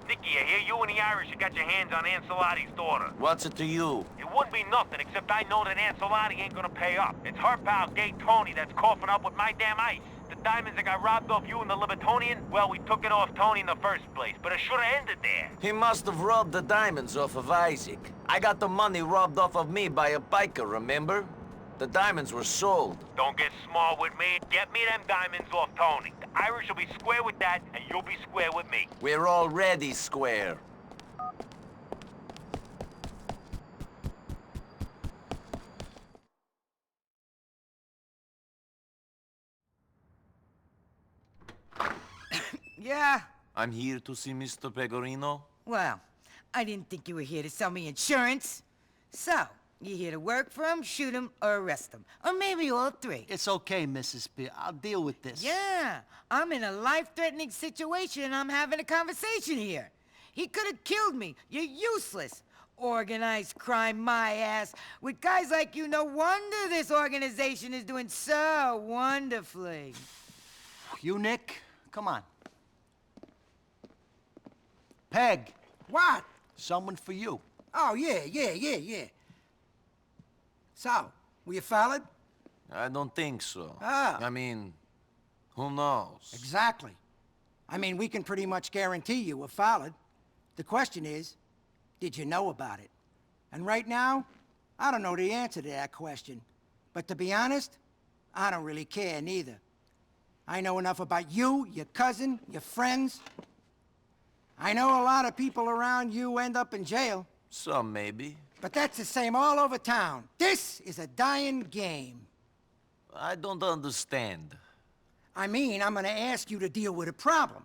Nicky, I hear you and the Irish have got your hands on Ancelotti's daughter. What's it to you? It wouldn't be nothing, except I know that Ancelotti ain't gonna pay up. It's her pal, Gay Tony, that's coughing up with my damn ice. The diamonds that got robbed off you and the Libertonian, well, we took it off Tony in the first place, but it should've ended there. He must have robbed the diamonds off of Isaac. I got the money robbed off of me by a biker, remember? The diamonds were sold. Don't get small with me. Get me them diamonds off Tony. The Irish will be square with that, and you'll be square with me. We're already square. Yeah? I'm here to see Mr. Pegorino. Well, I didn't think you were here to sell me insurance. So, you here to work for him, shoot him, or arrest him? Or maybe all three. It's okay, Mrs. P. I'll deal with this. Yeah, I'm in a life-threatening situation and I'm having a conversation here. He could have killed me. You're useless. Organized crime, my ass. With guys like you, no wonder this organization is doing so wonderfully. You, Nick? Come on. Peg. What? Someone for you. Oh, yeah. So, were you followed? I don't think so. Ah. I mean, who knows? Exactly. I mean, we can pretty much guarantee you were followed. The question is, did you know about it? And right now, I don't know the answer to that question. But to be honest, I don't really care neither. I know enough about you, your cousin, your friends. I know a lot of people around you end up in jail. Some maybe. But that's the same all over town. This is a dying game. I don't understand. I mean, I'm gonna ask you to deal with a problem.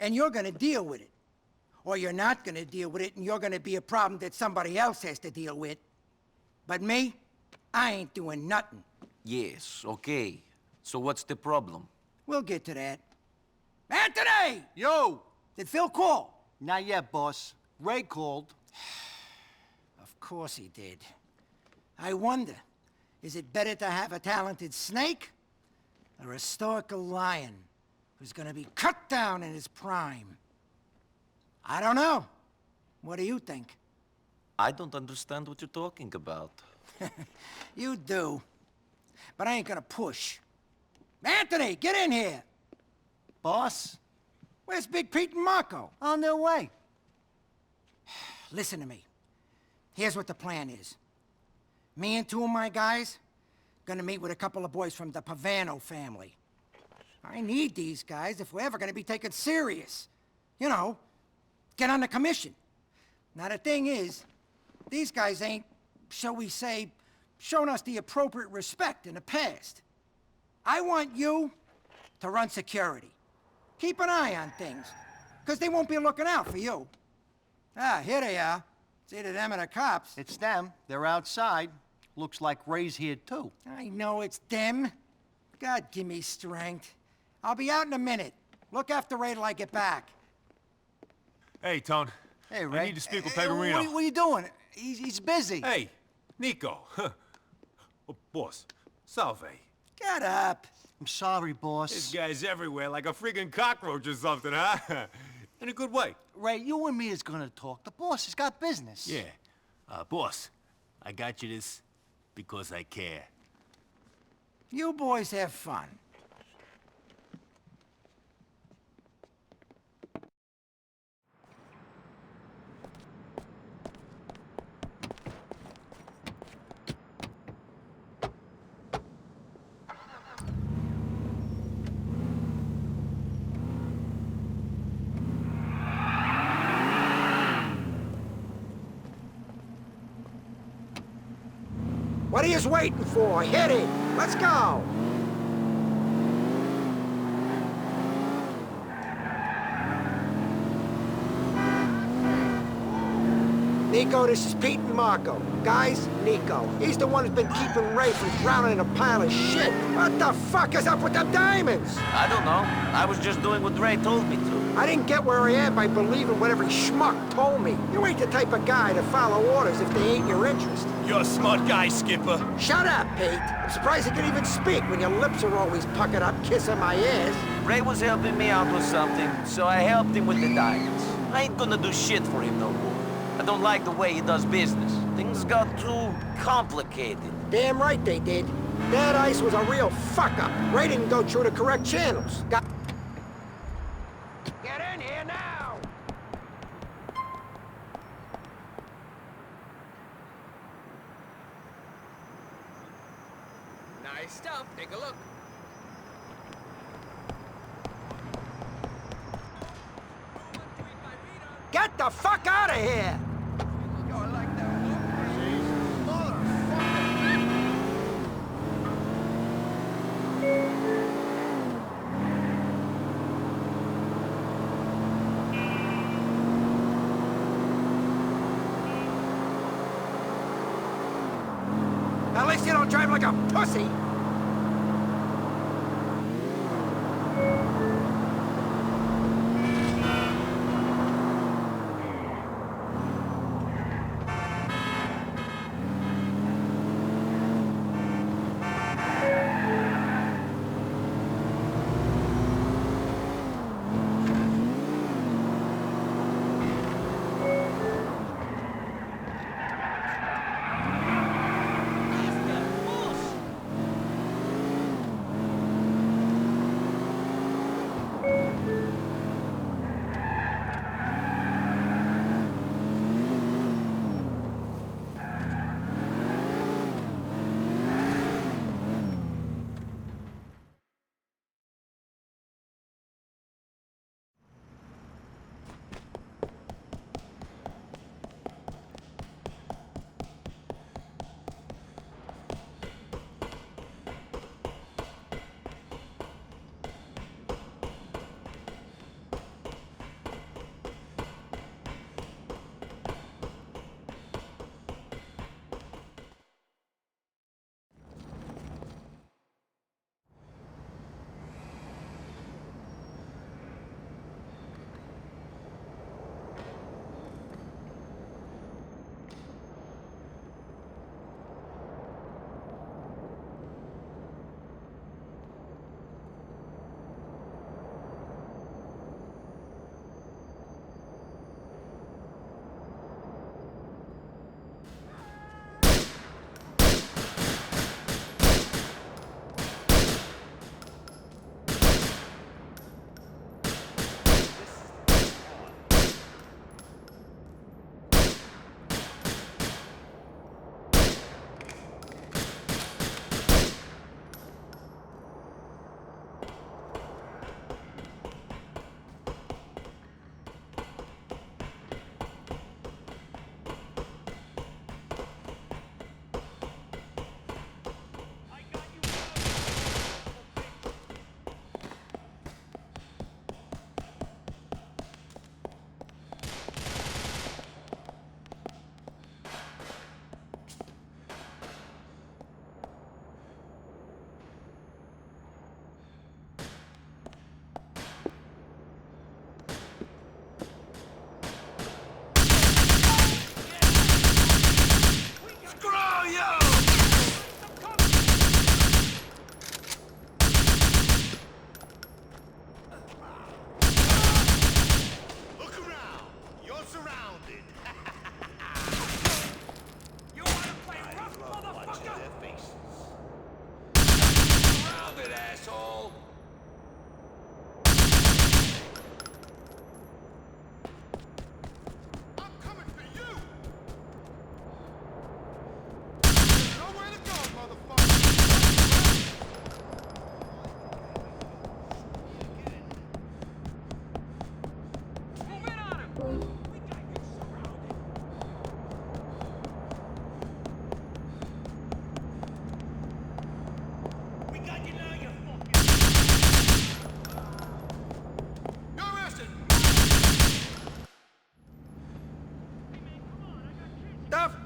And you're gonna deal with it. Or you're not gonna deal with it and you're gonna be a problem that somebody else has to deal with. But me, I ain't doing nothing. Yes, okay. So what's the problem? We'll get to that. Anthony! Yo! Did Phil call? Not yet, boss. Ray called. Of course he did. I wonder, is it better to have a talented snake or a stoical lion who's gonna be cut down in his prime? I don't know. What do you think? I don't understand what you're talking about. You do. But I ain't gonna push. Anthony, get in here! Boss? Where's Big Pete and Marco? On their way. Listen to me. Here's what the plan is. Me and two of my guys gonna meet with a couple of boys from the Pegorino family. I need these guys if we're ever gonna be taken serious. You know, get on the commission. Now the thing is, these guys ain't, shall we say, shown us the appropriate respect in the past. I want you to run security. Keep an eye on things, because they won't be looking out for you. Ah, here they are. It's either them or the cops. It's them. They're outside. Looks like Ray's here, too. I know it's them. God, give me strength. I'll be out in a minute. Look after Ray till I get back. Hey, Tone. Hey, Ray. I need to speak with Hey, Pegorino. what are you doing? He's busy. Hey, Nico. Oh, boss, salve. Get up. I'm sorry, boss. This guy's everywhere like a friggin' cockroach or something, huh? In a good way. Ray, you and me is gonna talk. The boss has got business. Yeah. Boss, I got you this because I care. You boys have fun. What are you waiting for? Hit it! Let's go! Nico, this is Pete and Marco. Guys, Nico. He's the one who's been keeping Ray from drowning in a pile of shit. What the fuck is up with them diamonds? I don't know. I was just doing what Ray told me to. I didn't get where I am by believing what every schmuck told me. You ain't the type of guy to follow orders if they ain't your interest. You're a smart guy, Skipper. Shut up, Pete. I'm surprised you can even speak when your lips are always puckered up kissing my ass. Ray was helping me out with something, so I helped him with the diamonds. I ain't gonna do shit for him no more. I don't like the way he does business. Things got too complicated. Damn right they did. That ice was a real fuck-up. Ray didn't go through the correct channels. Get in here now! Nice stuff. Take a look. Get the fuck out of here! Yo, I like that Longplay. At least you don't drive like a pussy.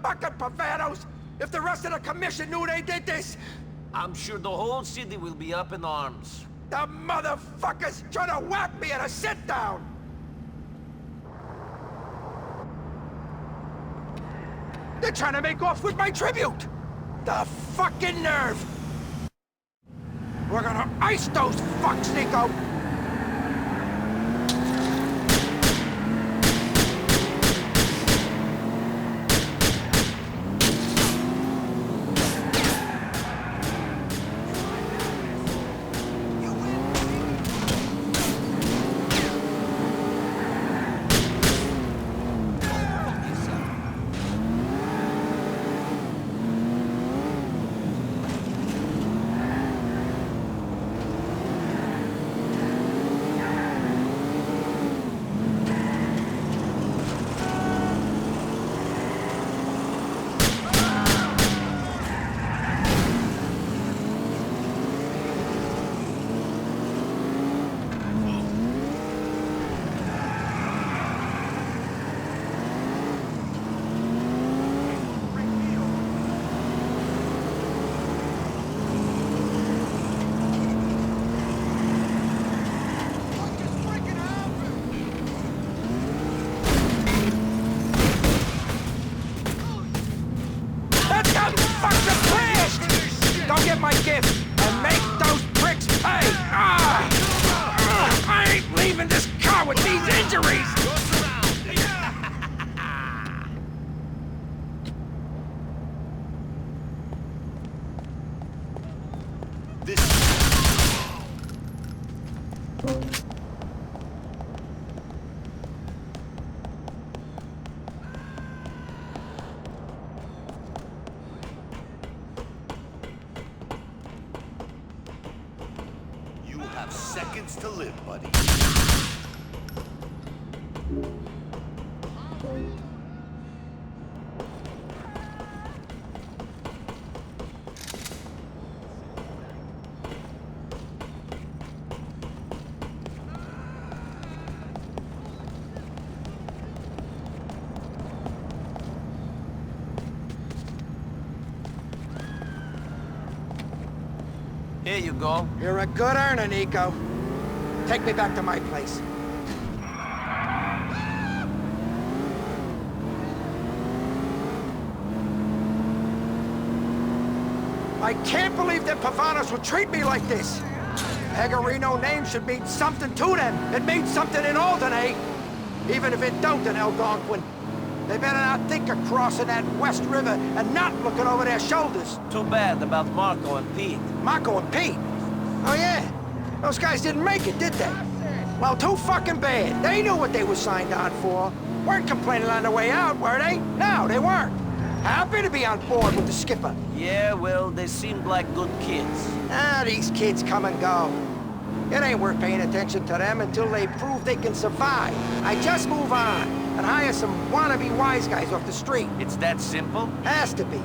fucking Pavanos! If the rest of the commission knew they did this! I'm sure the whole city will be up in arms. The motherfuckers trying to whack me at a sit-down! They're trying to make off with my tribute! The fucking nerve! We're gonna ice those fucks, Nico! chance to live, buddy. Here you go. You're a good earner, Nico. Take me back to my place. I can't believe that Pavanos would treat me like this. Pegorino name should mean something to them. It means something in Alderney. Even if it don't in Algonquin. They better not think of crossing that West River and not looking over their shoulders. Too bad about Marco and Pete. Marco and Pete? Oh yeah, those guys didn't make it, did they? Well, too fucking bad. They knew what they were signed on for. Weren't complaining on the way out, were they? No, they weren't. Happy to be on board with the skipper. Yeah, well, they seemed like good kids. Ah, these kids come and go. It ain't worth paying attention to them until they prove they can survive. I just move on and hire some wannabe wise guys off the street. It's that simple? Has to be.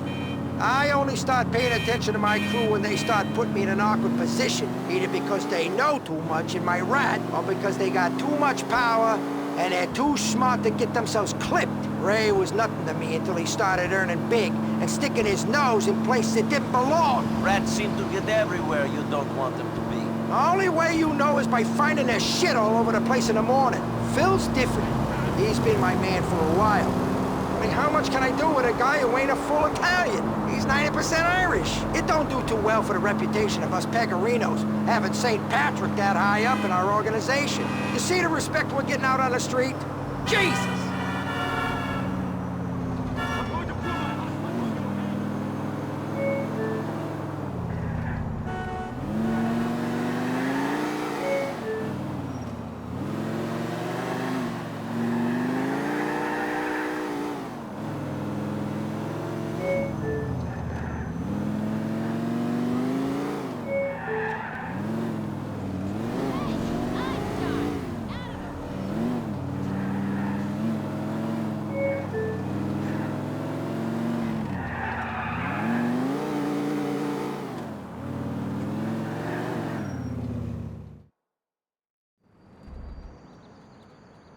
I only start paying attention to my crew when they start putting me in an awkward position, either because they know too much in my rat, or because they got too much power and they're too smart to get themselves clipped. Ray was nothing to me until he started earning big and sticking his nose in places it didn't belong. Rats seem to get everywhere you don't want them to be. The only way you know is by finding their shit all over the place in the morning. Phil's different. He's been my man for a while. I mean, how much can I do with a guy who ain't a full Italian? He's 90% Irish. It don't do too well for the reputation of us Pegorinos, having St. Patrick that high up in our organization. You see the respect we're getting out on the street? Jesus!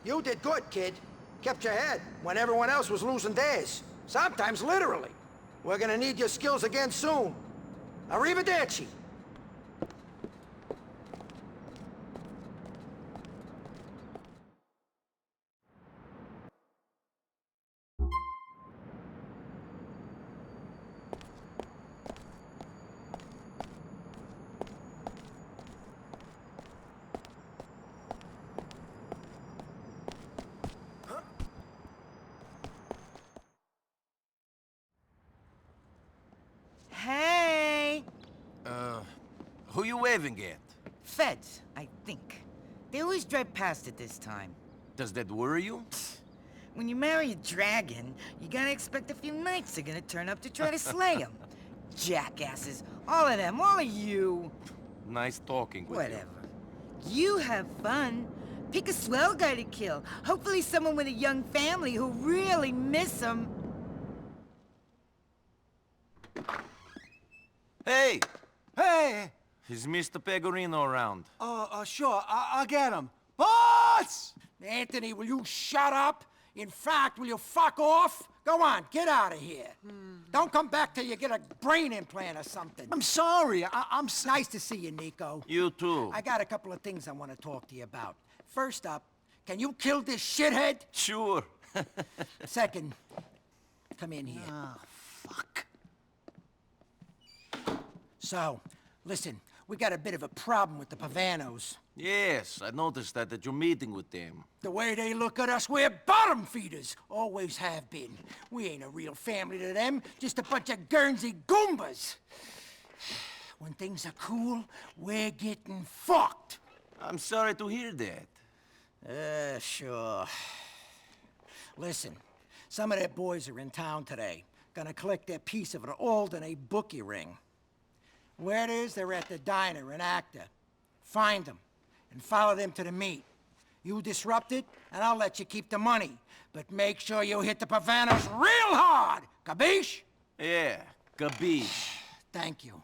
You did good, kid. Kept your head when everyone else was losing theirs. Sometimes literally. We're gonna need your skills again soon. Arrivederci. Hey! Who you waving at? Feds, I think. They always drive past at this time. Does that worry you? When you marry a dragon, you gotta expect a few knights are gonna turn up to try to slay him. Jackasses. All of them, all of you. Nice talking with you. Whatever. You have fun. Pick a swell guy to kill. Hopefully someone with a young family who really miss him. Hey! Hey! Is Mr. Pegorino around? Sure. I'll get him. Boss! Anthony, will you shut up? In fact, will you fuck off? Go on, get out of here. Don't come back till you get a brain implant or something. I'm sorry. Nice to see you, Nico. You too. I got a couple of things I want to talk to you about. First up, can you kill this shithead? Sure. Second, come in here. Fuck. So, listen, we got a bit of a problem with the Pavanos. Yes, I noticed that at your meeting with them. The way they look at us, we're bottom feeders. Always have been. We ain't a real family to them, just a bunch of Guernsey Goombas. When things are cool, we're getting fucked. I'm sorry to hear that. Sure. Listen, some of their boys are in town today. Gonna collect their piece of an Alderney bookie ring. Where it is, they're at the diner in Acta. Find them, and follow them to the meet. You disrupt it, and I'll let you keep the money. But make sure you hit the Pavanos real hard! Capiche? Yeah, capiche. Thank you.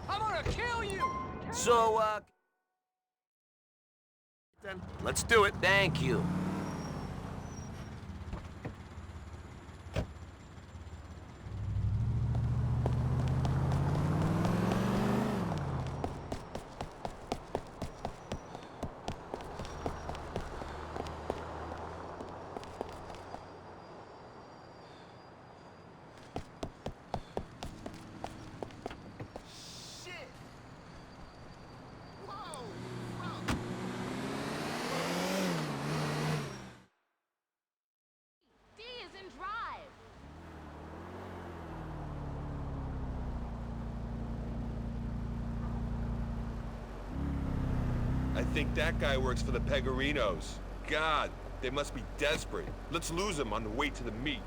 I'm gonna kill you! So, then, let's do it. Thank you. D is in drive. I think that guy works for the Pegorinos. God, they must be desperate. Let's lose him on the way to the meet.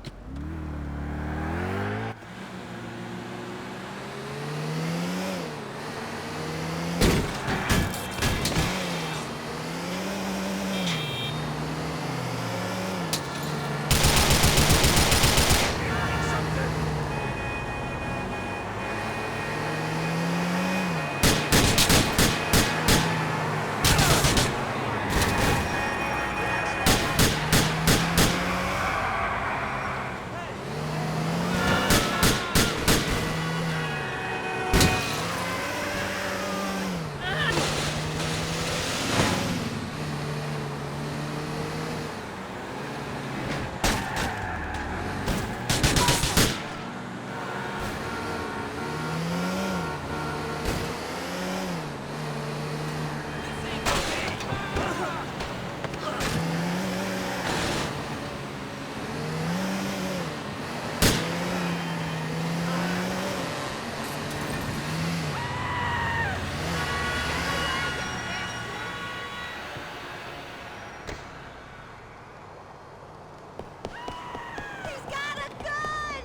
He's got a gun!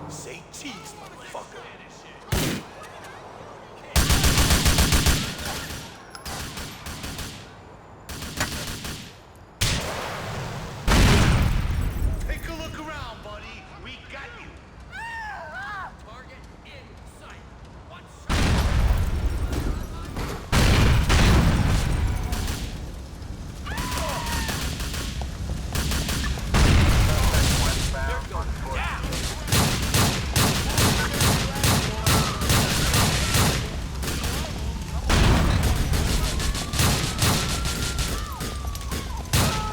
Say cheese, motherfucker. Take a look around, buddy. We got you. Target in sight. One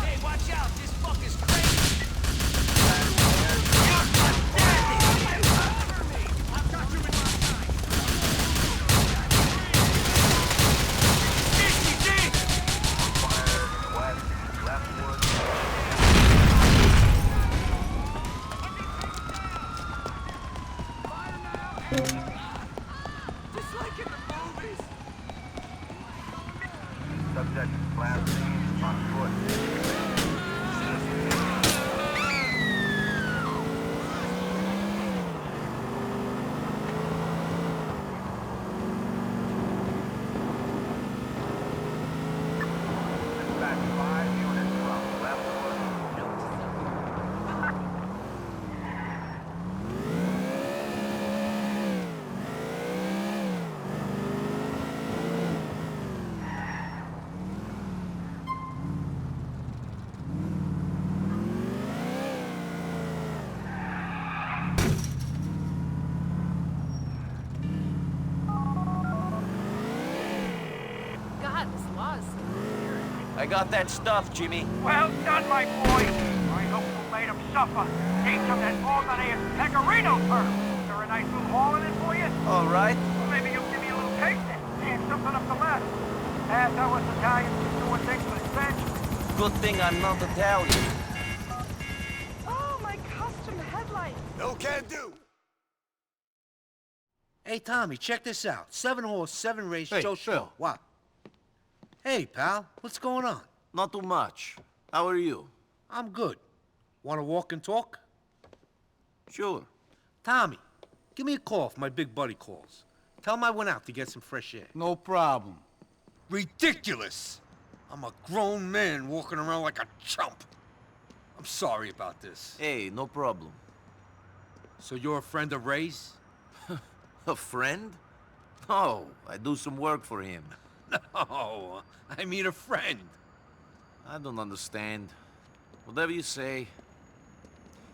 Hey, watch out! This fucker's crazy! Just like in the movies! Subject last seen on foot. Dispatch 5 units from Leftwood. God, this law is so weird. I got that stuff, Jimmy. Well done, my boy! I hope you made him suffer. Ate some of that organized Pegorino turf. Is there a nice little haul in it for you? All right. Well, maybe you'll give me a little taste then. And something up the left. As I was Italian, doing things for the Spanish. Good thing I'm not Italian. Oh, my custom headlights. No can do. Hey, Tommy, check this out. 7-horse, 7-race, Hey, Joe Phil. Schmo. What? Hey, pal, what's going on? Not too much. How are you? I'm good. Want to walk and talk? Sure. Tommy, give me a call if my big buddy calls. Tell him I went out to get some fresh air. No problem. Ridiculous! I'm a grown man walking around like a chump. I'm sorry about this. Hey, no problem. So you're a friend of Ray's? A friend? No, I do some work for him. No, I mean a friend. I don't understand. Whatever you say.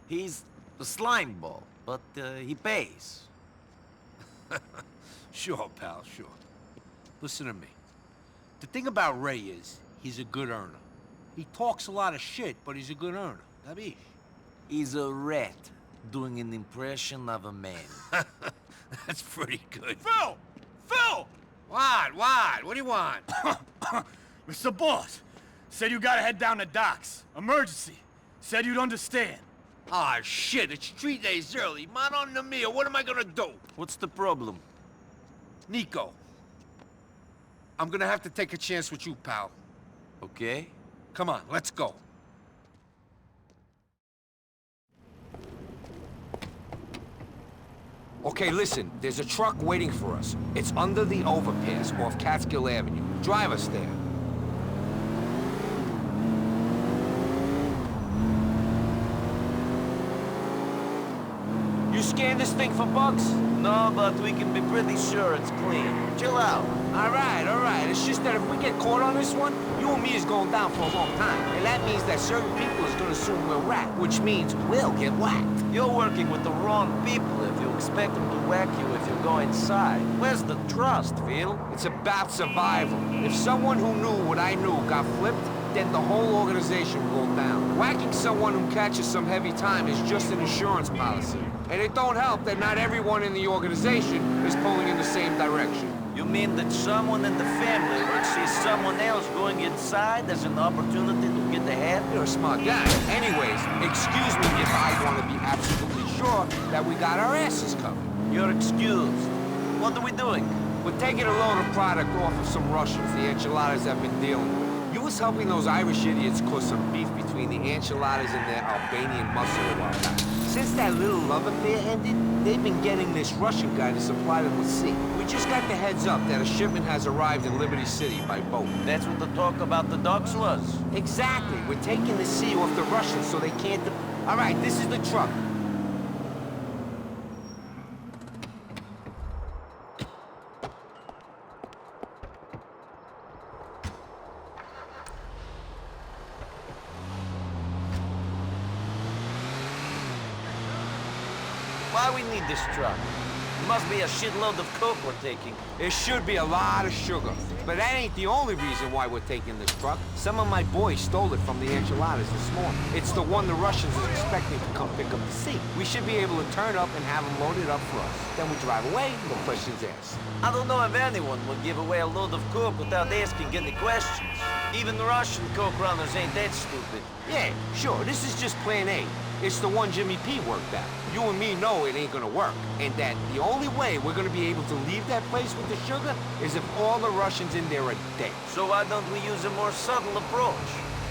He's a slime ball, but he pays. Sure, pal, sure. Listen to me. The thing about Ray is, he's a good earner. He talks a lot of shit, but he's a good earner. Dabish. He's a rat doing an impression of a man. That's pretty good. Phil! Phil! What? What do you want? Mr. Boss, said you gotta head down to docks. Emergency. Said you'd understand. Ah, shit, it's 3 days early. Man on the meal, what am I gonna do? What's the problem? Nico. I'm gonna have to take a chance with you, pal. Okay. Come on, let's go. Okay, listen, there's a truck waiting for us. It's under the overpass off Catskill Avenue. Drive us there. You scan this thing for bugs? No, but we can be pretty sure it's clean. Chill out. All right. It's just that if we get caught on this one, you and me is going down for a long time. And that means that certain people is gonna assume we're rat, which means we'll get whacked. You're working with the wrong people if you expect them to whack you if you go inside. Where's the trust, Phil? It's about survival. If someone who knew what I knew got flipped, then the whole organization will go down. Whacking someone who catches some heavy time is just an insurance policy. And it don't help that not everyone in the organization is pulling in the same direction. You mean that someone in the family would see someone else going inside as an opportunity to get ahead? You're a smart guy. Anyways, excuse me if I want to be absolutely sure that we got our asses covered. You're excused. What are we doing? We're taking a load of product off of some Russians the enchiladas have been dealing with. You was helping those Irish idiots cause some beef between the enchiladas and their Albanian muscle a while back. Since that little love affair ended, they've been getting this Russian guy to supply them with sea. We just got the heads up that a shipment has arrived in Liberty City by boat. That's what the talk about the docks was. Exactly. We're taking the sea off the Russians so they can't... All right, this is the truck. Why we need this truck? It must be a shitload of coke we're taking. There should be a lot of sugar. But that ain't the only reason why we're taking this truck. Some of my boys stole it from the enchiladas this morning. It's the one the Russians are expecting to come pick up the sea. We should be able to turn up and have them loaded up for us. Then we drive away, no questions asked. I don't know if anyone would give away a load of coke without asking any questions. Even the Russian coke runners ain't that stupid. Yeah, sure, this is just plan A. It's the one Jimmy P worked out. You and me know it ain't gonna work. And that the only way we're gonna be able to leave that place with the sugar is if all the Russians in there are dead. So why don't we use a more subtle approach?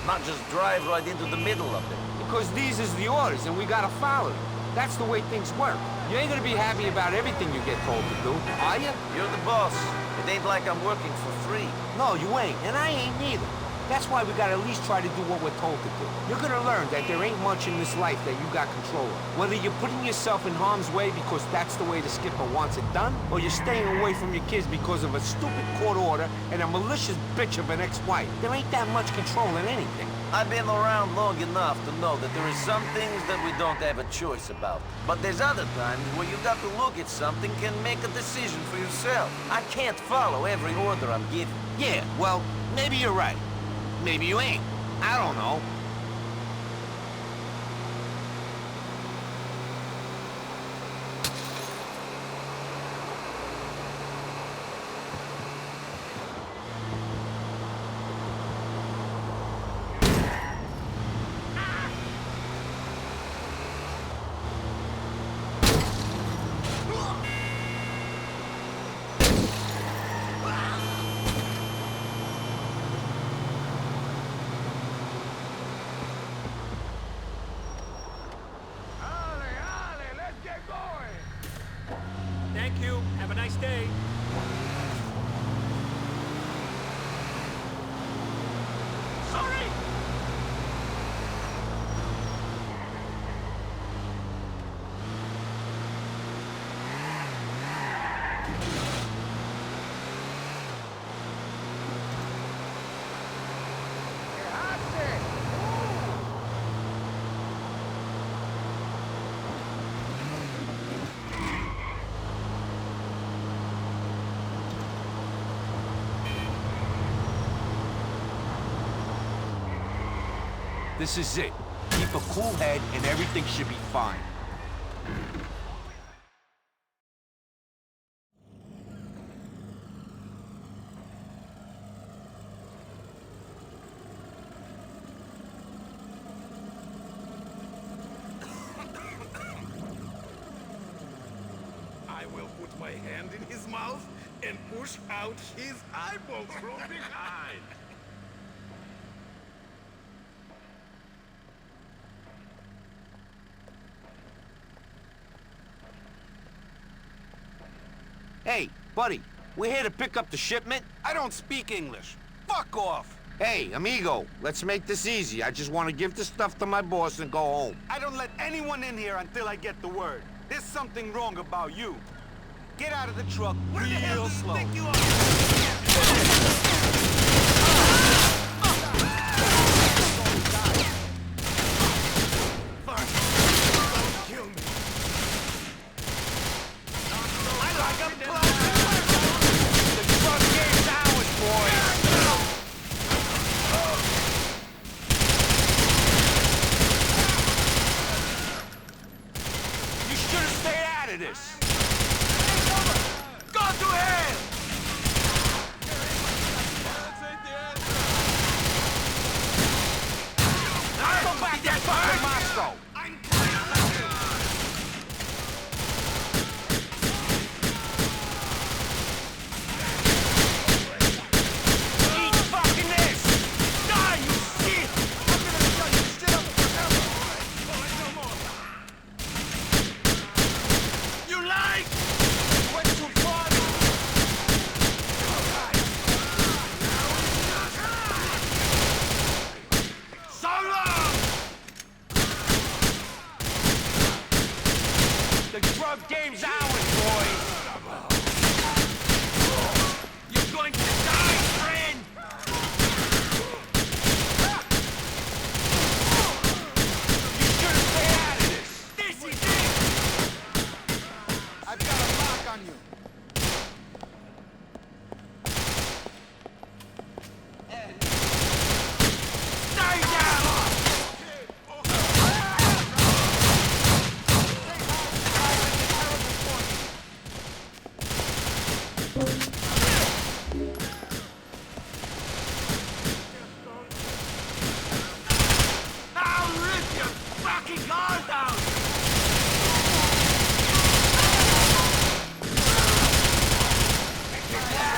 Not just drive right into the middle of it. Because these is the orders and we gotta follow them. That's the way things work. You ain't gonna be happy about everything you get told to do, are you? You're the boss. It ain't like I'm working for free. No, you ain't, and I ain't neither. That's why we gotta at least try to do what we're told to do. You're gonna learn that there ain't much in this life that you got control of. Whether you're putting yourself in harm's way because that's the way the skipper wants it done, or you're staying away from your kids because of a stupid court order and a malicious bitch of an ex-wife. There ain't that much control in anything. I've been around long enough to know that there is some things that we don't have a choice about. But there's other times where you got to look at something and make a decision for yourself. I can't follow every order I'm given. Yeah, well, maybe you're right. Maybe you ain't. I don't know. you. Have a nice day. Sorry! This is it. Keep a cool head and everything should be fine. I will put my hand in his mouth and push out his eyeballs from behind. Hey, buddy, we're here to pick up the shipment. I don't speak English. Fuck off! Hey, amigo, let's make this easy. I just want to give this stuff to my boss and go home. I don't let anyone in here until I get the word. There's something wrong about you. Get out of the truck real slow. This. Go to hell! Come back that fucking Moscow! Eat fucking this! Die, you shit! I'm gonna shut your shit up forever! You like? Went too far! So long! The drug game's ours, boys! You're going to die, friend! You should stay out of this! This is it! I've got a lock on you. Stay down! I'll rip your fucking heart out!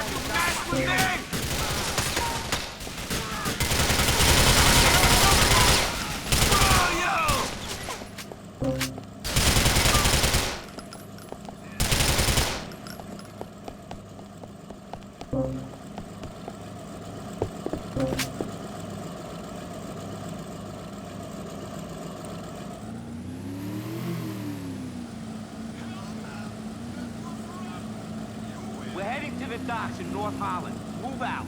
You mess with me! Screw you! We're heading to the docks in North Holland. Move out.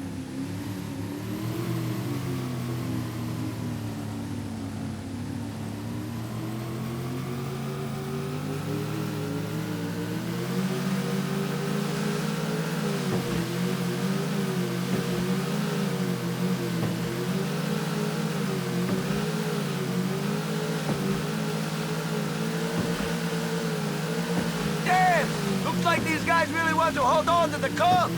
Damn! Looks like these guys really want to hold on to the cook.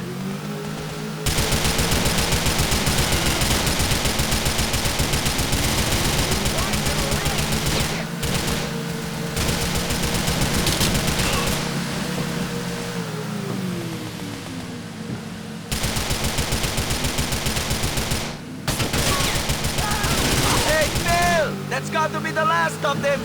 Hey, Phil! That's got to be the last of them!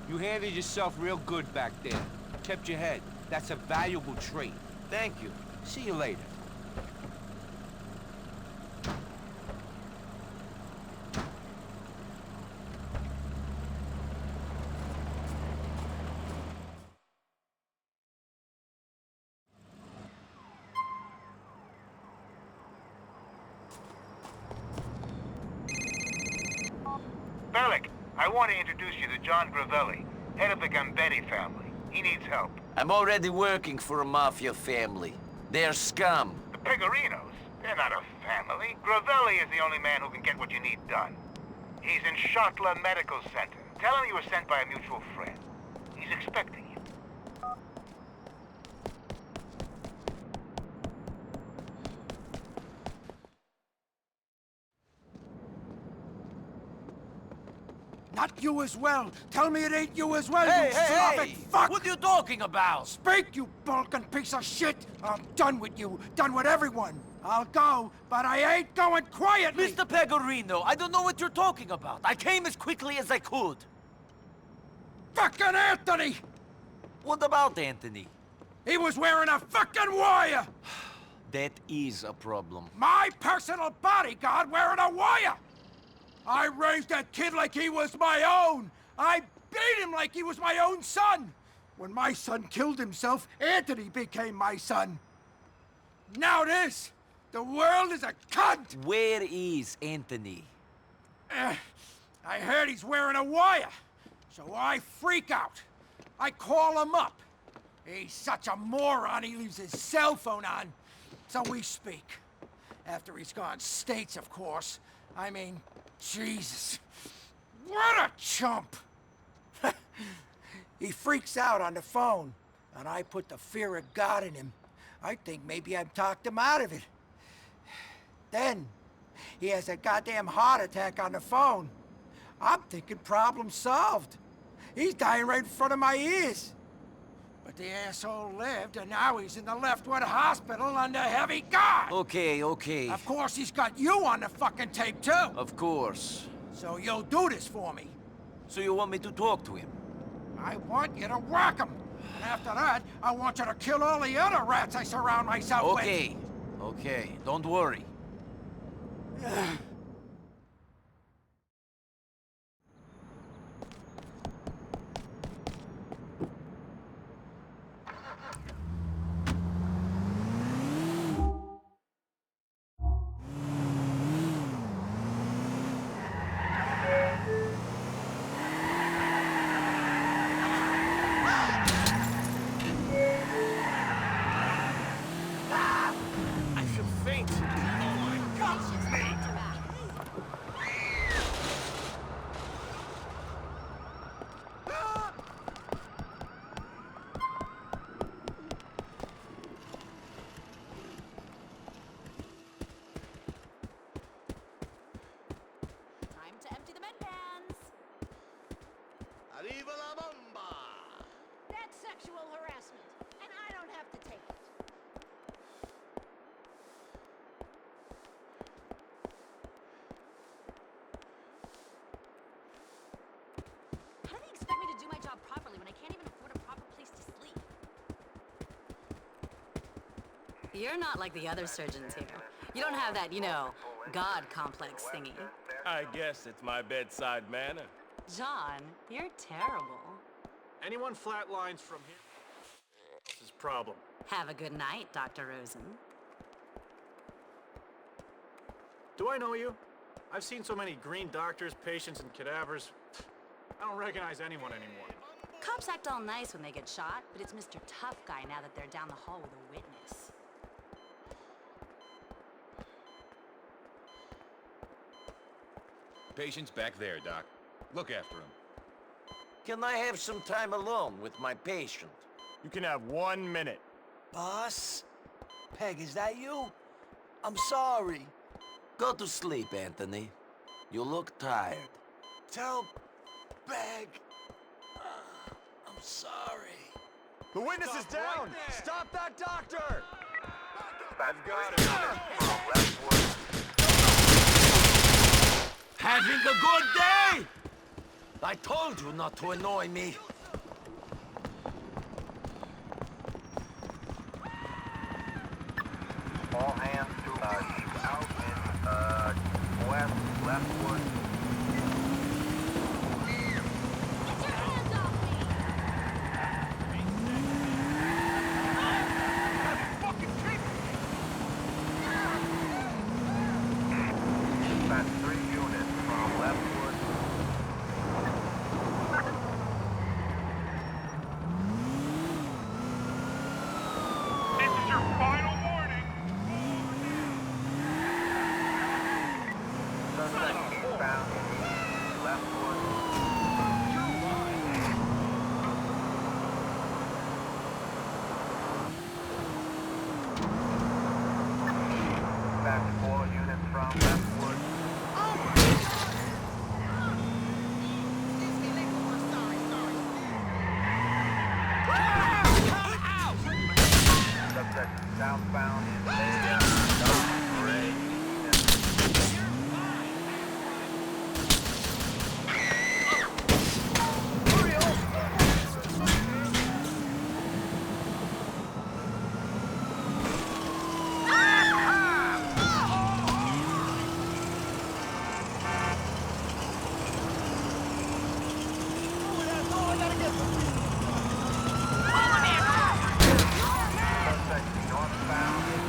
You handled yourself real good back there. Kept your head. That's a valuable trait. Thank you. See you later. Bellic, I want to introduce you to John Gravelli, head of the Gambetti family. He needs help. I'm already working for a mafia family. They're scum. The Pegorinos? They're not a family. Gravelli is the only man who can get what you need done. He's in Schottler Medical Center. Tell him you were sent by a mutual friend. He's expecting you. Not you as well. Tell me it ain't you as well, Hey, you hey, Slavic hey! fuck! What are you talking about? Speak, you bulking piece of shit! I'm done with you. Done with everyone. I'll go, but I ain't going quietly! Mr. Pegorino, I don't know what you're talking about. I came as quickly as I could. Fucking Anthony! What about Anthony? He was wearing a fucking wire! That is a problem. My personal bodyguard wearing a wire! I raised that kid like he was my own! I beat him like he was my own son! When my son killed himself, Anthony became my son. Now this! The world is a cunt! Where is Anthony? I heard he's wearing a wire, so I freak out. I call him up. He's such a moron, he leaves his cell phone on. So we speak. After he's gone states, of course. I mean, Jesus. What a chump! He freaks out on the phone, and I put the fear of God in him. I think maybe I've talked him out of it. Then, he has a goddamn heart attack on the phone. I'm thinking problem solved. He's dying right in front of my ears. But the asshole lived, and now he's in the Leftwood Hospital under heavy guard. Okay, okay. Of course, he's got you on the fucking tape, too. Of course. So you'll do this for me. So you want me to talk to him? I want you to whack him. And after that, I want you to kill all the other rats I surround myself with. Okay, okay. Don't worry. Arriva la bomba! That's sexual harassment, and I don't have to take it. How do they expect me to do my job properly when I can't even afford a proper place to sleep? You're not like the other surgeons here. You don't have that, you know, God complex thingy. I guess it's my bedside manner. John, you're terrible. Anyone flatlines from here? What's his problem? Have a good night, Dr. Rosen. Do I know you? I've seen so many green doctors, patients, and cadavers. I don't recognize anyone anymore. Cops act all nice when they get shot, but it's Mr. Tough Guy now that they're down the hall with a witness. Patient's back there, Doc. Look after him. Can I have some time alone with my patient? You can have 1 minute. Boss? Peg, is that you? I'm sorry. Go to sleep, Anthony. You look tired. Tell Peg. I'm sorry. The witness is down! Right, Stop that doctor! I've got it. Having a good day? I told you not to annoy me. All hands to out in west, leftward. That's 3 units from leftward. This is your final warning. Suspect eastbound, leftward. That's 4 units from leftward. Subject southbound in a gray. Suspect northbound in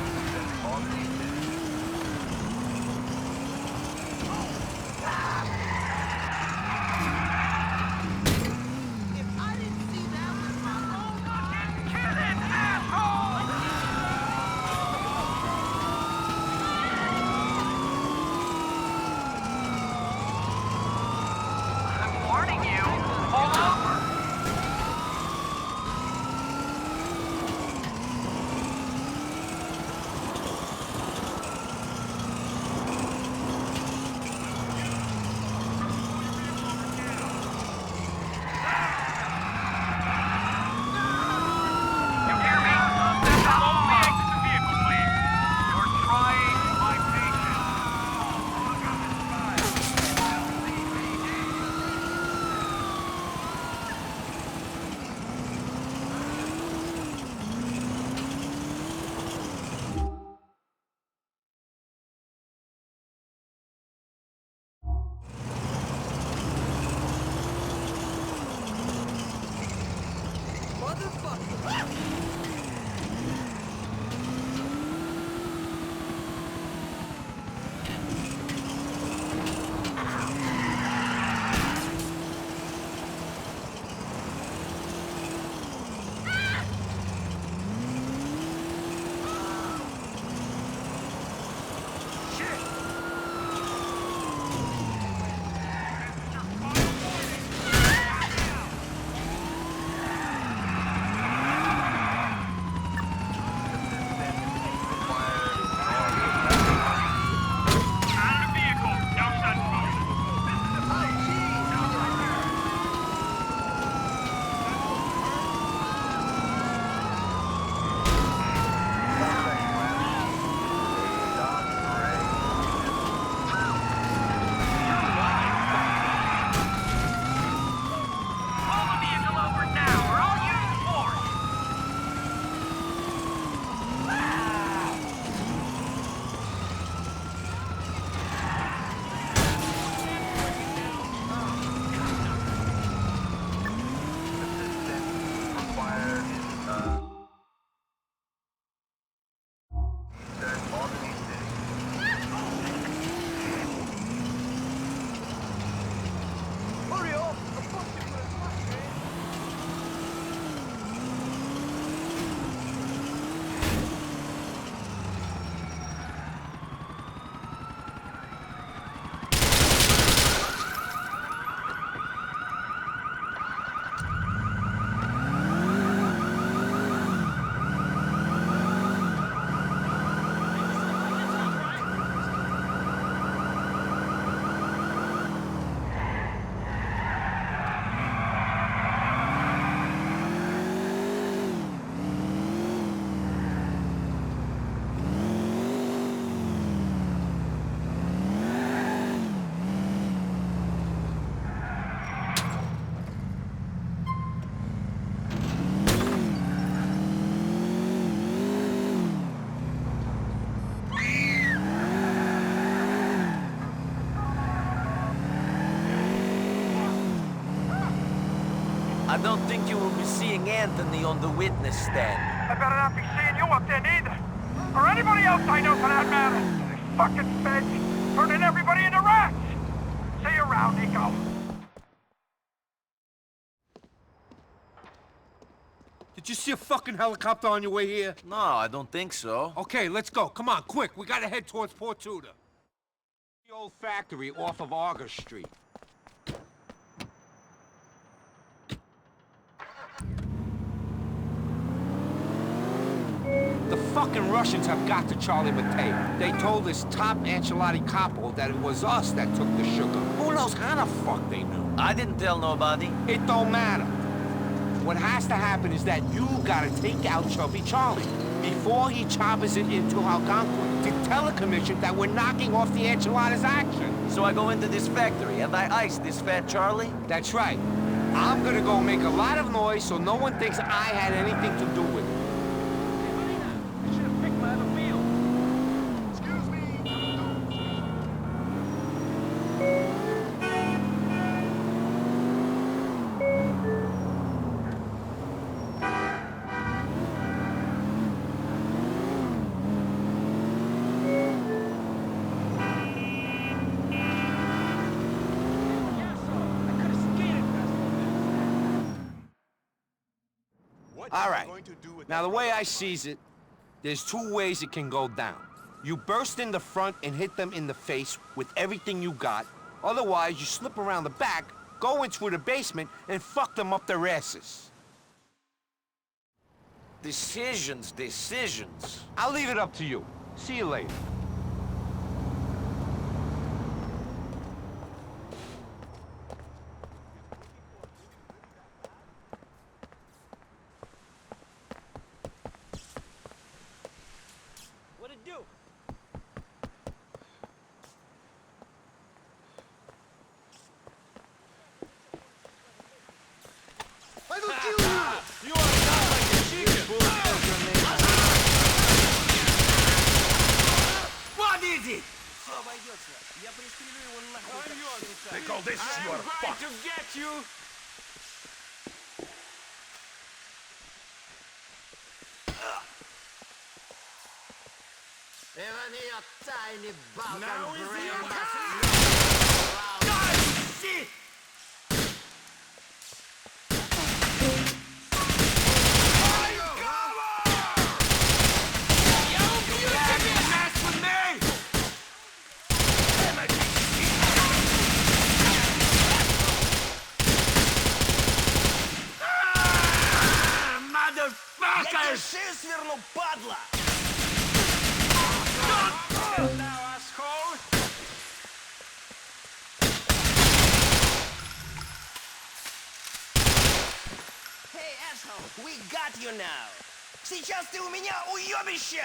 don't think you will be seeing Anthony on the witness stand. I better not be seeing you up there neither. Or anybody else I know for that matter. These fucking feds turning everybody into rats. See you around, Nico. Did you see a fucking helicopter on your way here? No, I don't think so. Okay, let's go. Come on, quick. We gotta head towards Port Tudor. The old factory off of Auger Street. The fucking Russians have got to Charlie Mateo. They told this top Ancelotti capo that it was us that took the sugar. Who knows how the fuck they knew? I didn't tell nobody. It don't matter. What has to happen is that you gotta take out Chubby Charlie before he choppers it into Algonquin to tell the commission that we're knocking off the Ancelotti's action. So I go into this factory and I ice this fat Charlie? That's right. I'm gonna go make a lot of noise so no one thinks I had anything to do with it. All right. Now, the way I sees it, there's two ways it can go down. You burst in the front and hit them in the face with everything you got. Otherwise, you slip around the back, go in through the basement, and fuck them up their asses. Decisions. I'll leave it up to you. See you later. They call this your fuck. To get you. Now is your time! Shit! Hey, asshole, we got you now. Сейчас ты у меня уебище!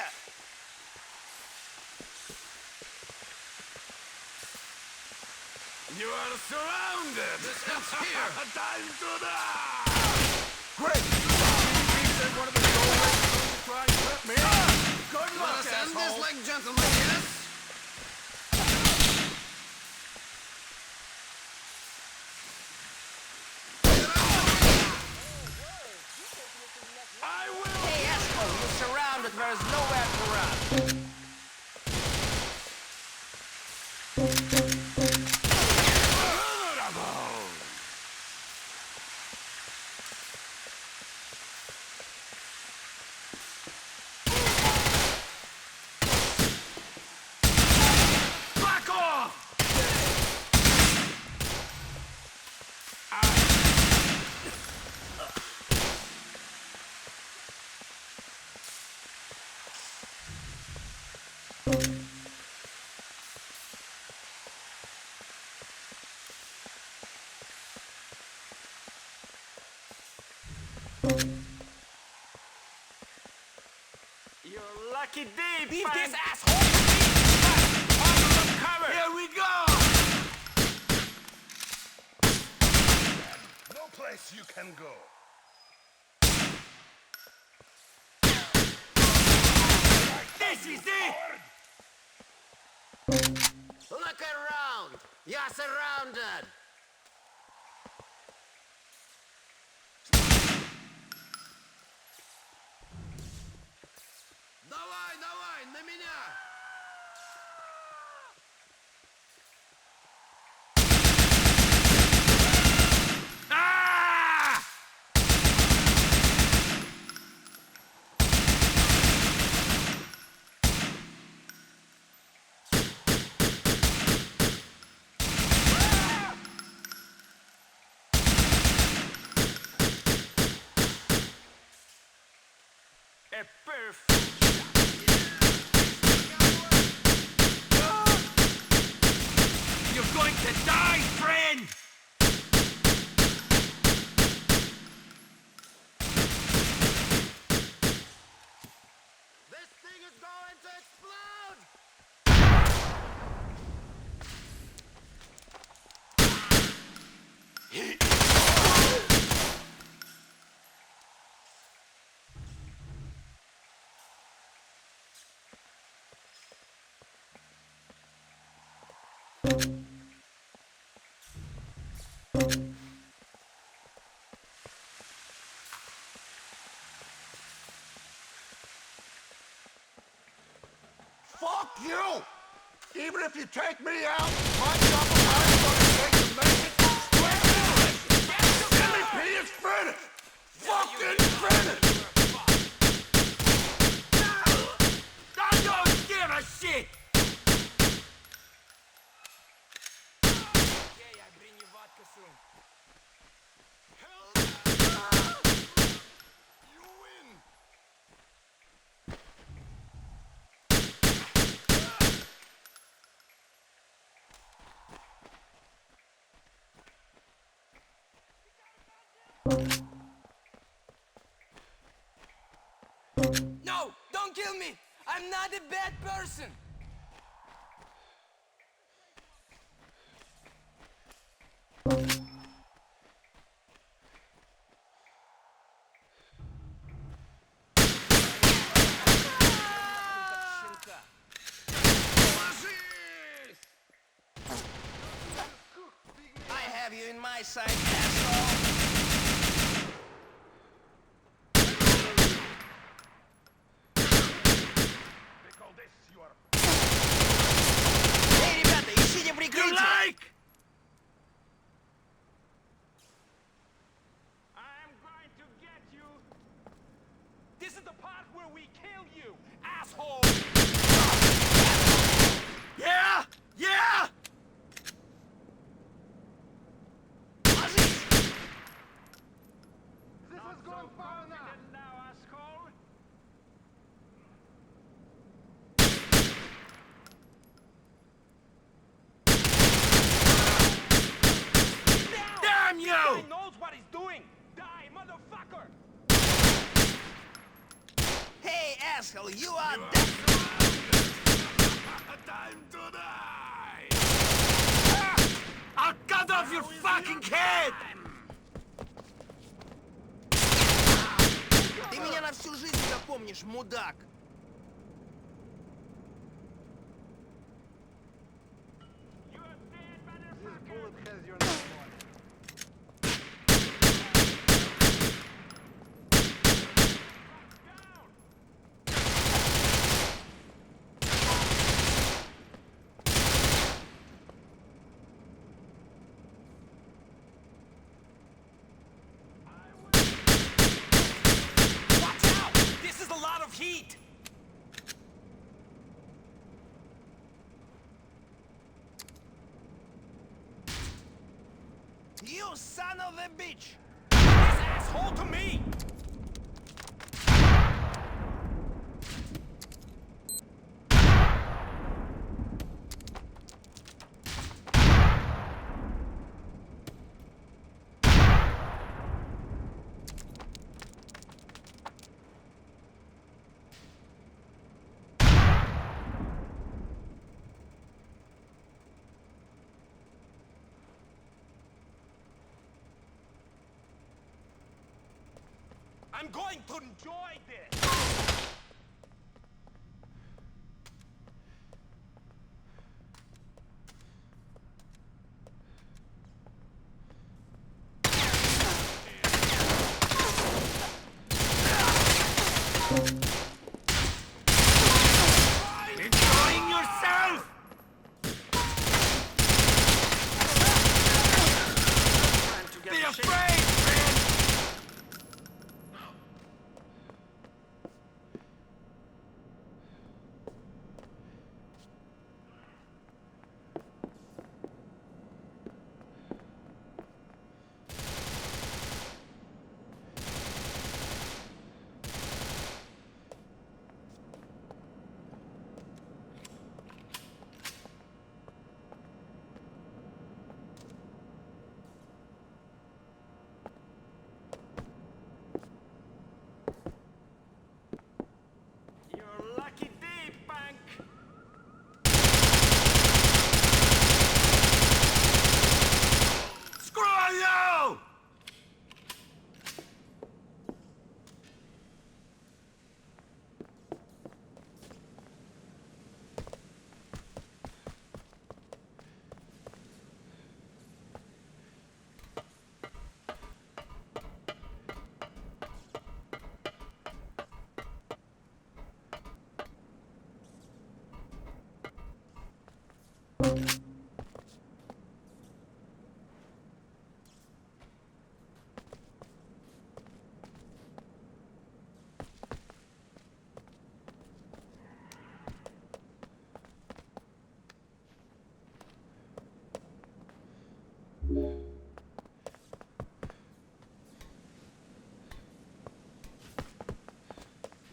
You are surrounded! This ends here! Time to die! Great! One of the doorways to try and trip me! Good luck, Let us end asshole. this like gentlemen, yes? I will! Hey, asshole, you're surrounded. There's nowhere to run. You're lucky deep! Leave this asshole! Under the cover! Here we go! No place you can go. This is it! Look around! You're surrounded! Давай, на меня! You're going to die, friend! This thing is going to explode! Fuck you! Even if you take me out, my job is going to take to make it MVP is finished! Fucking finished! I don't give a shit! Okay, I bring you vodka soon. You win! No! Don't kill me! I'm not a bad person! I have you in my sight, asshole! Эй, ребята, ищите прикрытие! I'm going to get you. This is the part where we kill you, asshole! Yeah! Yeah! This is going far enough. Now, asshole. Damn you! This guy knows what he's doing. Die, motherfucker! Hey, asshole, you are Time to die! I'll cut off your fucking head! Ты меня на всю жизнь запомнишь, мудак! Watch out! This is a lot of heat! You son of a bitch! This asshole to me! I'm going to enjoy this!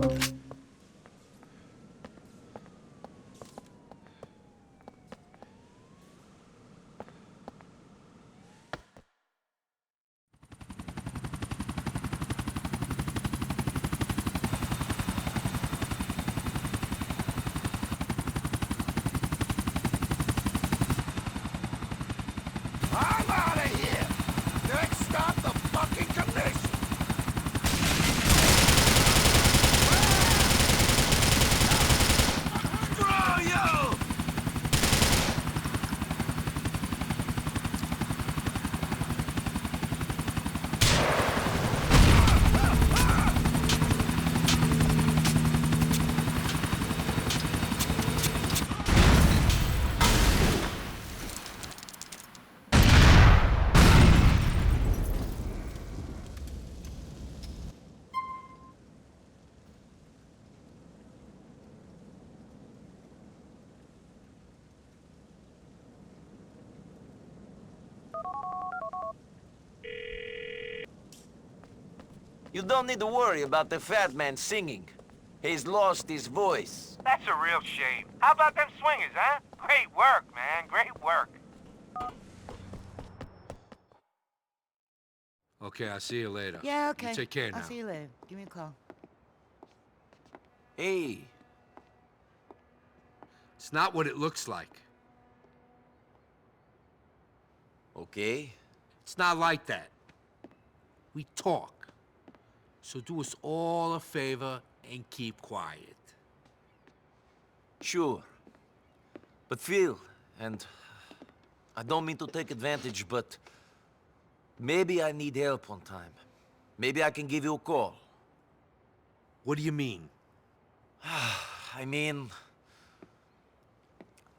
I'm out of here! Next stop, the fucking commission! Screw you! You don't need to worry about the fat man singing. He's lost his voice. That's a real shame. How about them swingers, huh? Great work, man. Great work. Okay, I'll see you later. Yeah, okay. You take care now. I'll see you later. Give me a call. Hey. It's not what it looks like. Okay. It's not like that. We talk. So do us all a favor and keep quiet. Sure. But Phil, and I don't mean to take advantage, but maybe I need help one time. Maybe I can give you a call. What do you mean? I mean,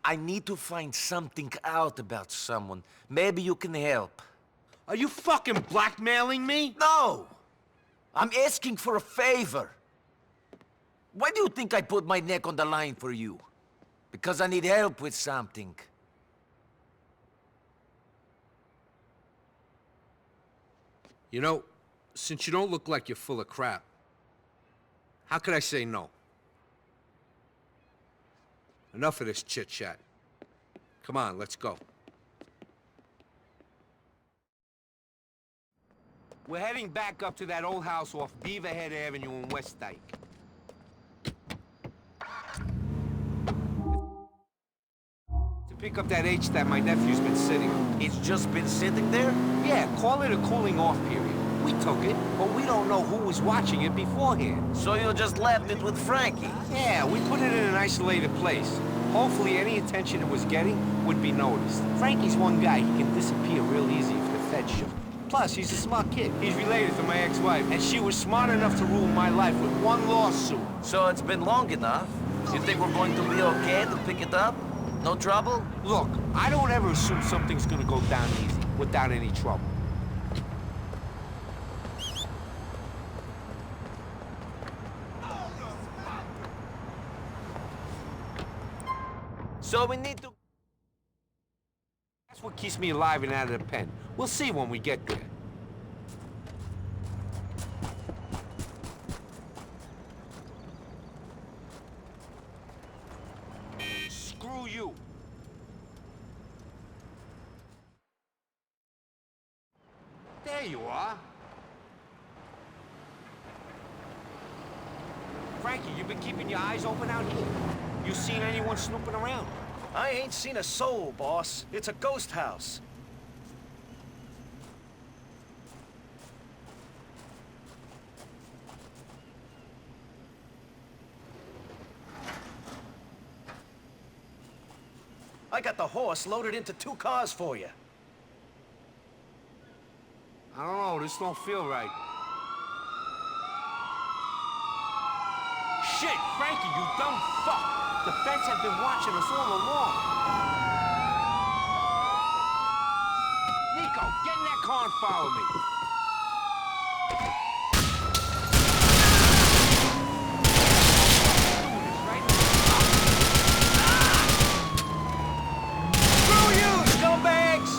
I need to find something out about someone. Maybe you can help. Are you fucking blackmailing me? No! I'm asking for a favor. Why do you think I put my neck on the line for you? Because I need help with something. You know, since you don't look like you're full of crap, how could I say no? Enough of this chit-chat. Come on, let's go. We're heading back up to that old house off Beaverhead Avenue in West Dyke. To pick up that H that my nephew's been sitting on. It's just been sitting there? Yeah, call it a cooling off period. We took it, but we don't know who was watching it beforehand. So you just left it with Frankie? Yeah, we put it in an isolated place. Hopefully any attention it was getting would be noticed. Frankie's one guy, he can disappear real easy if the feds show. Plus, he's a smart kid. He's related to my ex-wife, and she was smart enough to ruin my life with one lawsuit. So it's been long enough. You think we're going to be okay to pick it up? No trouble? Look, I don't ever assume something's gonna go down easy, without any trouble. So we need to... That's what keeps me alive and out of the pen. We'll see when we get there. Screw you. There you are. Frankie, you been keeping your eyes open out here? You seen anyone snooping around? I ain't seen a soul, boss. It's a ghost house. I got the horse loaded into 2 cars for you. I don't know, this don't feel right. Shit, Frankie, you dumb fuck! The feds have been watching us all along. Nico, get in that car and follow me. Screw you, scumbags!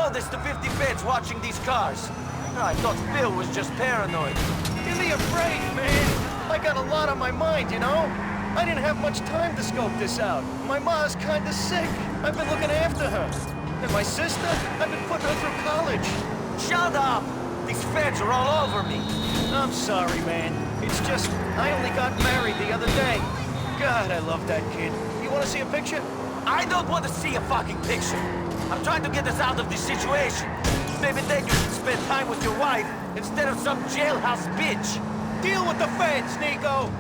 know there's the 50 feds watching these cars. I thought Phil was just paranoid. Give me a break, man. I got a lot on my mind, you know? I didn't have much time to scope this out. My ma's kinda sick. I've been looking after her. And my sister, I've been putting her through college. Shut up! These feds are all over me. I'm sorry, man. It's just, I only got married the other day. God, I love that kid. You wanna see a picture? I don't want to see a fucking picture. I'm trying to get us out of this situation. Maybe then you can spend time with your wife instead of some jailhouse bitch. Deal with the feds, Nico!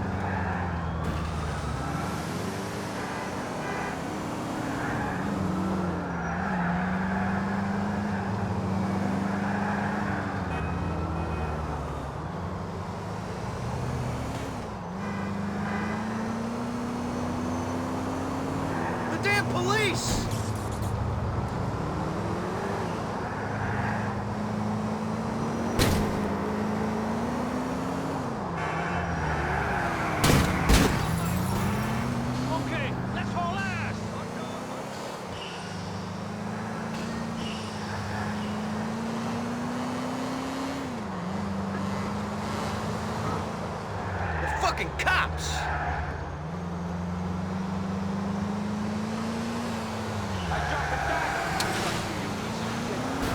The damn police! Fucking cops!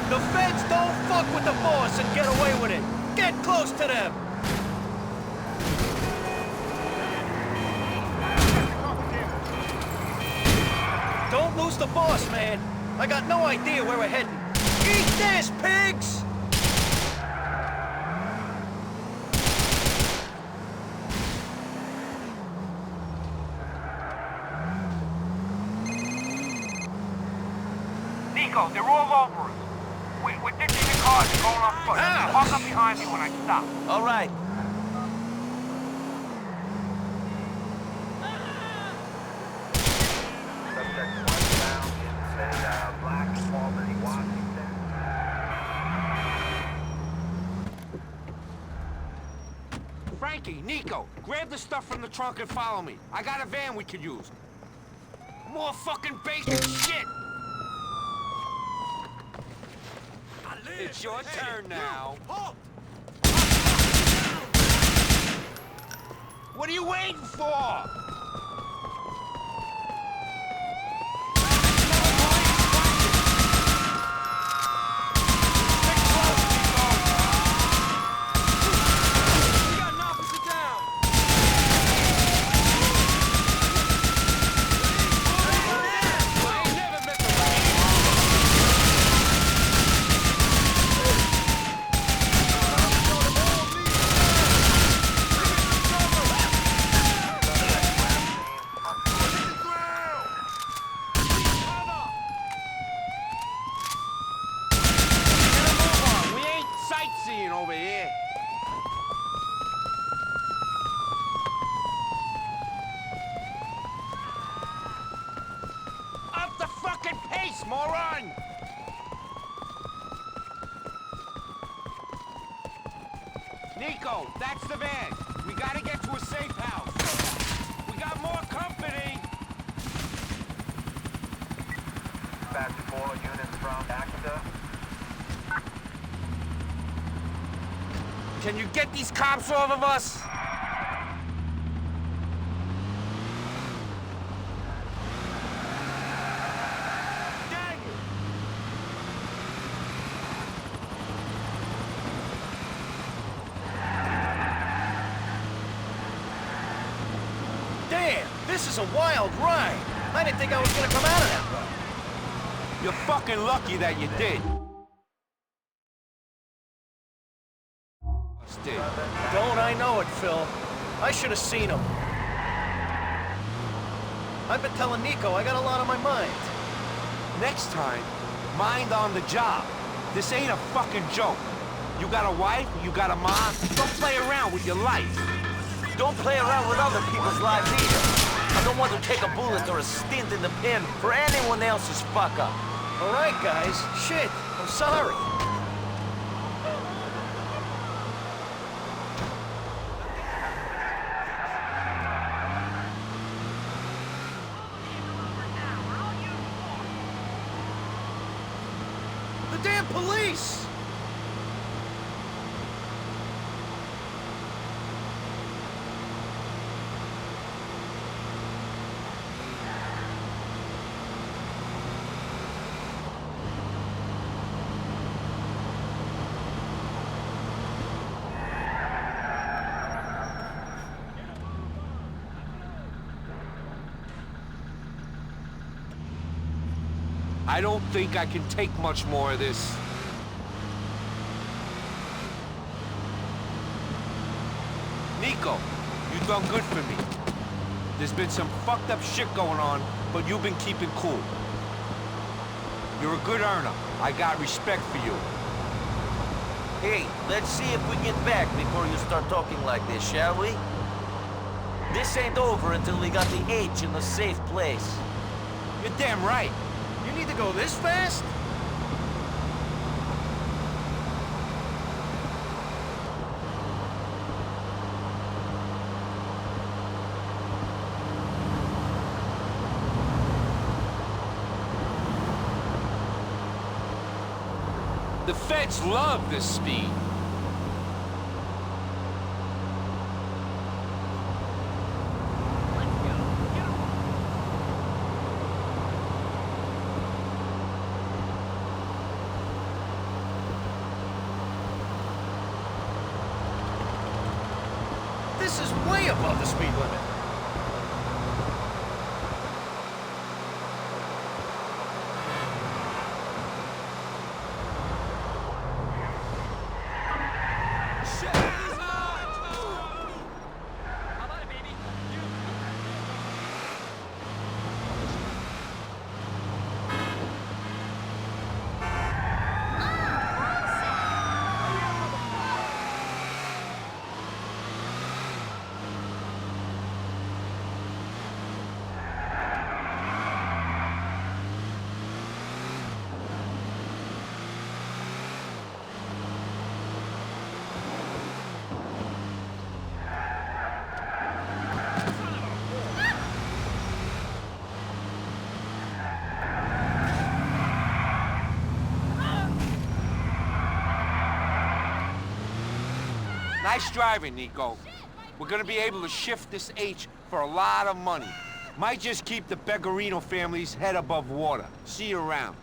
The feds don't fuck with the boss and get away with it. Get close to them. Don't lose the boss, man. I got no idea where we're heading. Eat this, pigs! Nico, they're all over us. We're ditching the cars and going on foot. Park up behind me when I stop. All right. Frankie, Nico, grab the stuff from the trunk and follow me. I got a van we could use. More fucking basic shit! It's your turn now. What are you waiting for? Over here. Up the fucking pace, moron! Nico, that's the van. We gotta get to a safe house. We got more company. Back to 4 units from Acta. Can you get these cops off of us? Damn, this is a wild ride. I didn't think I was gonna come out of that ride. You're fucking lucky that you did. Don't I know it, Phil. I should have seen him. I've been telling Nico I got a lot on my mind. Next time, mind on the job. This ain't a fucking joke. You got a wife, you got a mom. Don't play around with your life. Don't play around with other people's lives either. I don't want to take a bullet or a stint in the pen for anyone else's fuck-up. All right, guys. Shit, I'm sorry. The damn police! I don't think I can take much more of this. Nico, you done good for me. There's been some fucked up shit going on, but you've been keeping cool. You're a good earner. I got respect for you. Hey, let's see if we get back before you start talking like this, shall we? This ain't over until we got the H in the safe place. You're damn right. You need to go this fast? The feds love this speed. This is way above the speed limit. Nice driving, Nico. We're gonna be able to shift this H for a lot of money. Might just keep the Pegorino family's head above water. See you around.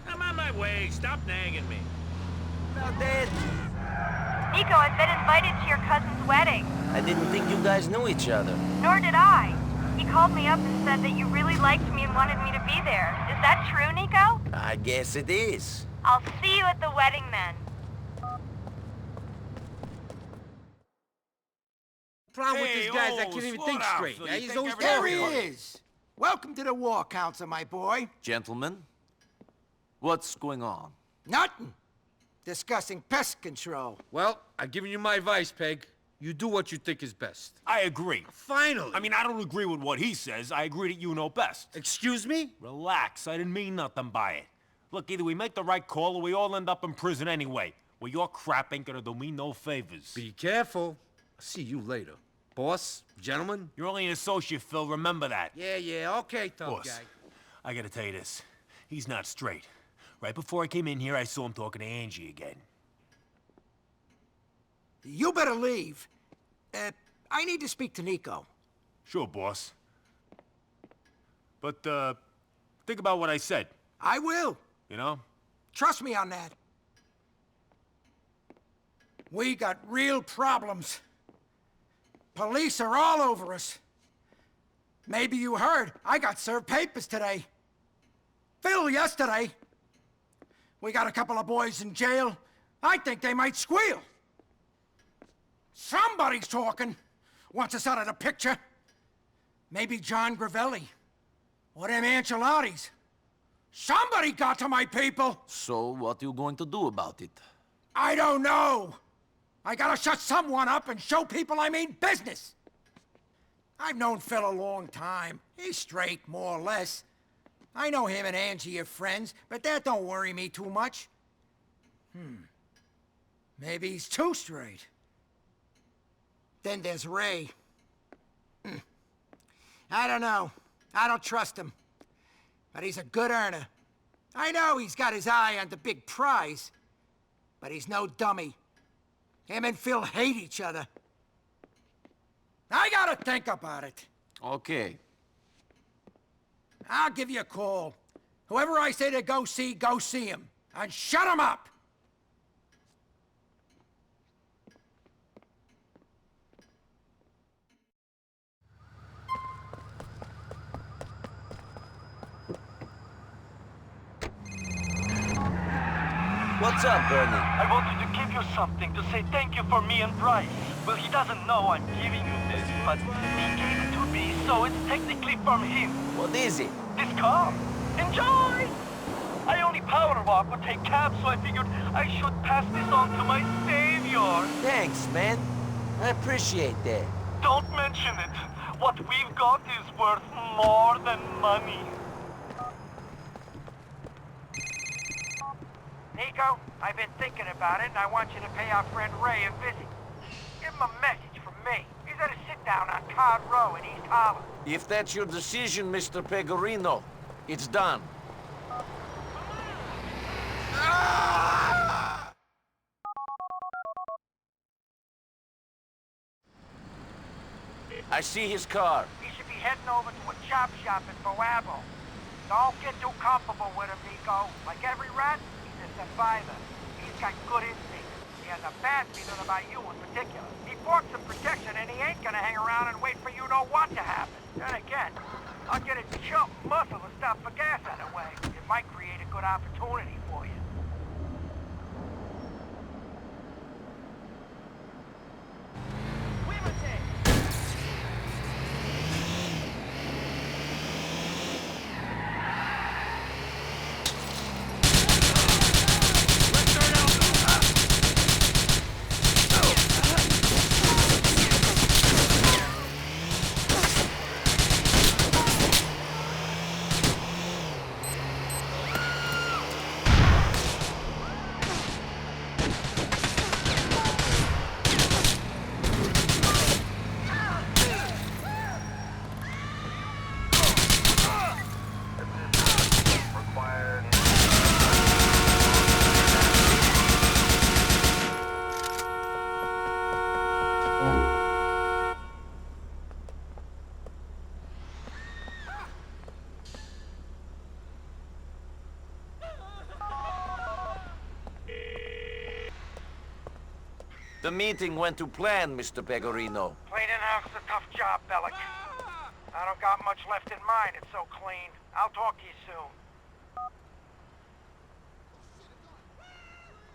I'm on my way. Stop nagging me. Now, Dad, Nico, I've been invited to your cousin's wedding. I didn't think you guys knew each other. Nor did I. He called me up and said that you really liked me and wanted me to be there. Is that true, Nico? I guess it is. I'll see you at the wedding then. Problem with this guy is I can't even think straight. Phil. Yeah, You he's think always There talking. he is. Welcome to the War Council, my boy. Gentlemen, what's going on? Nothing. Discussing pest control. Well, I've given you my advice, Peg. You do what you think is best. I agree. Finally. I mean, I don't agree with what he says. I agree that you know best. Excuse me? Relax. I didn't mean nothing by it. Look, either we make the right call or we all end up in prison anyway. Well, your crap ain't gonna do me no favors. Be careful. I'll see you later. Boss, gentlemen. You're only an associate, Phil. Remember that. Yeah, okay, tough Boss, guy. I gotta tell you this. He's not straight. Right before I came in here, I saw him talking to Angie again. You better leave. I need to speak to Nico. Sure, boss. But, think about what I said. I will. You know? Trust me on that. We got real problems. Police are all over us. Maybe you heard, I got served papers today. Phil yesterday. We got a couple of boys in jail. I think they might squeal. Somebody's talking. Wants us out of the picture. Maybe John Gravelli. Or them Ancelottis. Somebody got to my people! So, what are you going to do about it? I don't know! I gotta shut someone up and show people I mean business! I've known Phil a long time. He's straight, more or less. I know him and Angie are friends, but that don't worry me too much. Maybe he's too straight. Then there's Ray. I don't know. I don't trust him. But he's a good earner. I know he's got his eye on the big prize, but he's no dummy. Him and Phil hate each other. I gotta think about it. Okay. I'll give you a call. Whoever I say to go see him. And shut him up! What's up, Bernie? I wanted to give you something to say thank you for me and Bryce. Well, he doesn't know I'm giving you this, but he gave it to me, so it's technically from him. What is it? This car. Enjoy! I only power walk or take cabs, so I figured I should pass this on to my savior. Thanks, man. I appreciate that. Don't mention it. What we've got is worth more than money. Nico, I've been thinking about it, and I want you to pay our friend Ray a visit. Give him a message from me. He's at a sit-down on Card Row in East Harlem. If that's your decision, Mr. Pegorino, it's done. I see his car. He should be heading over to a chop shop in Boabo. Don't get too comfortable with him, Nico. Like every rat, he's a survivor. He's got good instincts. He has a bad feeling about you in particular. He bought some protection, and he ain't gonna hang around and wait for you to know what to happen. Then again, I'll get a chump muscle to stop for gas on the way. It might create a good opportunity for you. The meeting went to plan, Mr. Pegorino. Cleaning house's a tough job, Bellic. I don't got much left in mine, it's so clean. I'll talk to you soon.